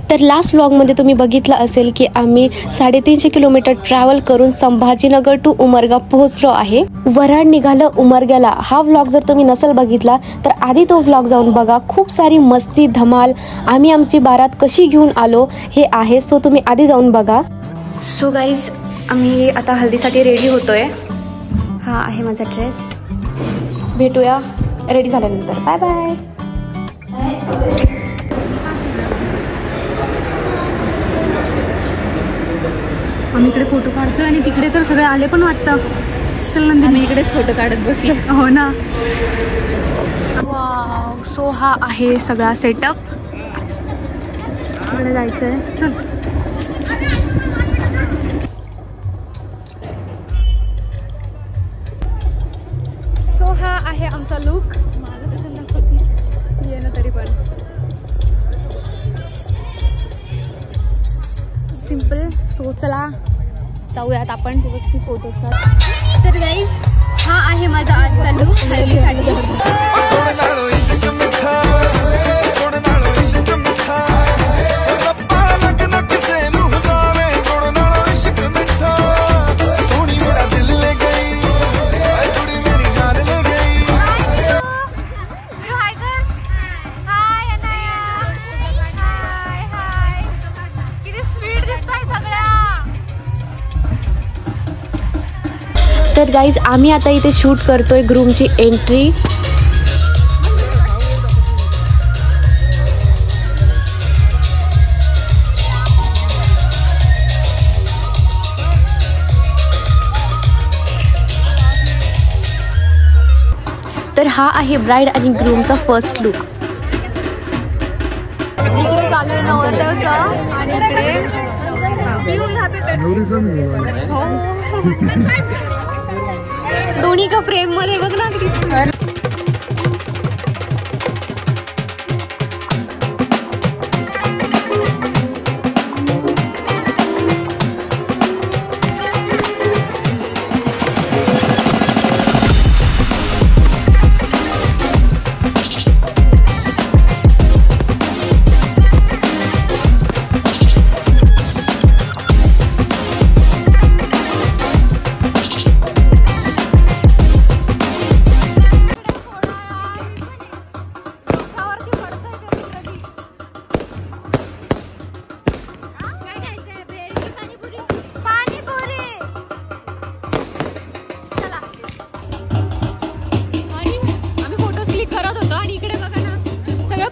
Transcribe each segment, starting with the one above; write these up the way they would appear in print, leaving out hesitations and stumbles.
तर लास्ट व्लॉगमध्ये तुम्ही बघितलं असेल की आम्ही 350 किलोमीटर ट्रॅव्हल करून संभाजीनगर टू उमरगा पोहोचलो आहे. वऱ्हाड निघालं उमरग्याला हा व्लॉग जर तुम्ही नसेल बघितला तर आधी तो व्लॉग जाऊन बघा. खूप सारी मस्ती धमाल आम्ही आमची बारात कशी घेऊन आलो हे आहे, सो तुम्ही आधी जाऊन बघा. सो गाईज आम्ही आता हल्दीसाठी रेडी होतोय. हा आहे माझा ड्रेस. भेटूया रेडी झाल्यानंतर. Bye bye. आम्ही इकडे फोटो काढतोय आणि तिकडे तर सगळे आले पण वाटतं. चल नंदी मी इकडेच फोटो काढत बसलो. हो ना. वाव. सो हा आहे सगळा सेटअप. इकडे जायचंय. चल. सो हा आहे आमचा लुक. मला कसं दाखवते ये ना तरी पण सिंपल. सो चला जाऊयात आपण किती फोटोज काढ. तर गाईज हा आहे माझा आजचा लुक हल्दीसाठी. तर गाईज आम्ही आता इथे शूट करतोय ग्रूमची एंट्री. तर हा आहे ब्राईड आणि ग्रूमचा फर्स्ट लुक. इकडे चालू आहे नवरदेवचा आणि इकडे दोन्ही का फ्रेम मध्ये बघ ना किती.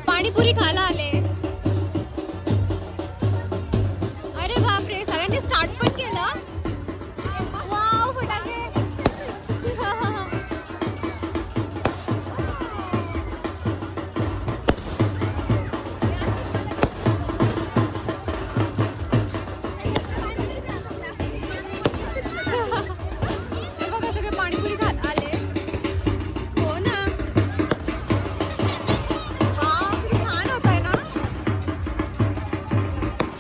पाणीपुरी खायला आले. अरे बापरे सगळ्यांनी स्टार्ट पण केलं. वाव फटाके. हे बघा सगळे पाणीपुरी खात आले. हो ना.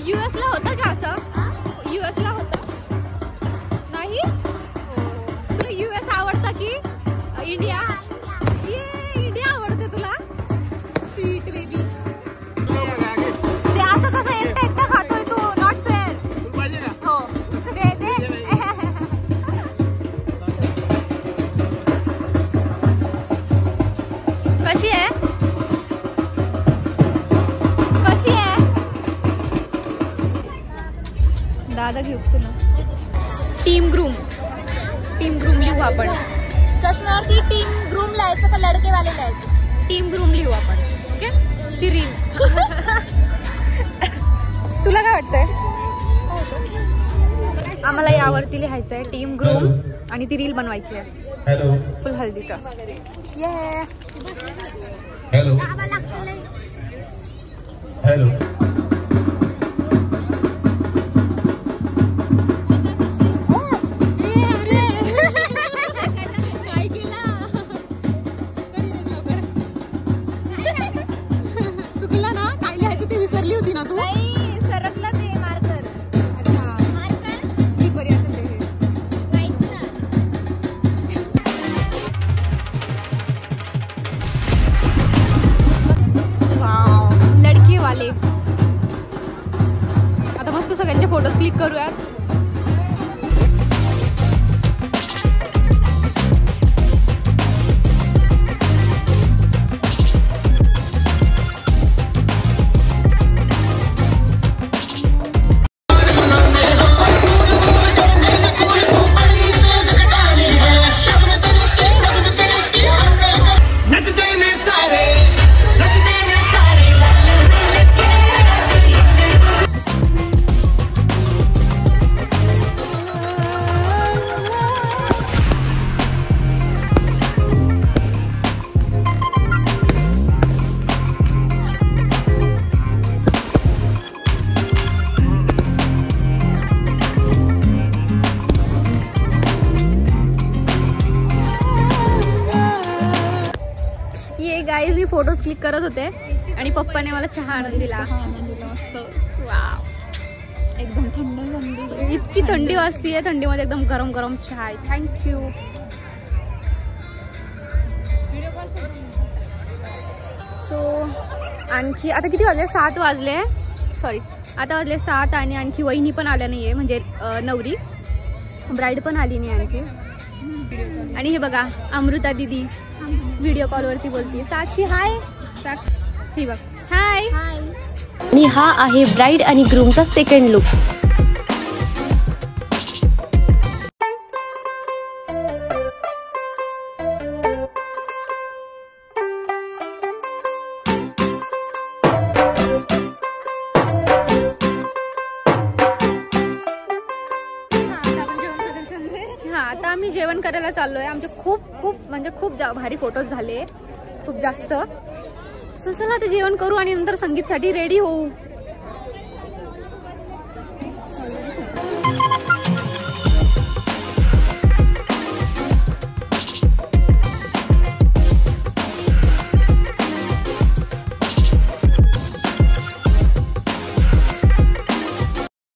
यूएसला होतं का असं? यूएसला होतं नाही? तुला यूएस आवडतं की इंडिया? इंडिया आवडते तुला? Sweet baby. ते असं कसं एकटा एकटा खातोय तू? Not fair. हो दे दे. कशी आहे? कशी आहे? दादा घेऊ तुला. टीम ग्रूम लिहू आपण. चष्म्यावरती टीम ग्रूम लिहायचं का लडकेवाले लिहायचं? टीम ग्रूम लिहू आपण. ओके. ती रील. तुला काय वाटतंय? आम्हाला यावरती लिहायचं आहे टीम ग्रूम आणि ती रील बनवायची आहे फुल हल्दीचा. ये हॅलो हॅलो. चुकलं ना काय लिहायचं ते विसरली होती ना तू? सरकला ते मार्कर. अच्छा मार्कर स्लीपर असं ते राईट ना. वाव लडके वाले. करूयात. गाईज मी फोटोज क्लिक करत होते आणि पप्पाने मला चहा आणून दिला. वाव, एकदम थंड. इतकी थंडी वाजतीये, थंडीमध्ये एकदम गरम गरम चहा आहे. थँक्यू. सो आणखी आता किती वाजले? 7 वाजले. सॉरी, आता वाजले 7 आणि आणखी वहिनी पण आल्या नाहीये, म्हणजे नवरी ब्राईड पण आली नाही आणखी. आणि हे बघा अमृता दीदी व्हिडिओ कॉलवरती बोलते. साक्षी हाय. साक्षी ही बघ हाय. आणि हा आहे ब्राईड आणि ग्रूमचा सेकंड लुक. आता आम्ही जेवण करायला चाललोय. आमचे खूप भारी फोटोज झाले, खूप जास्त. सो चला आता जेवण करू आणि नंतर संगीतसाठी रेडी होऊ.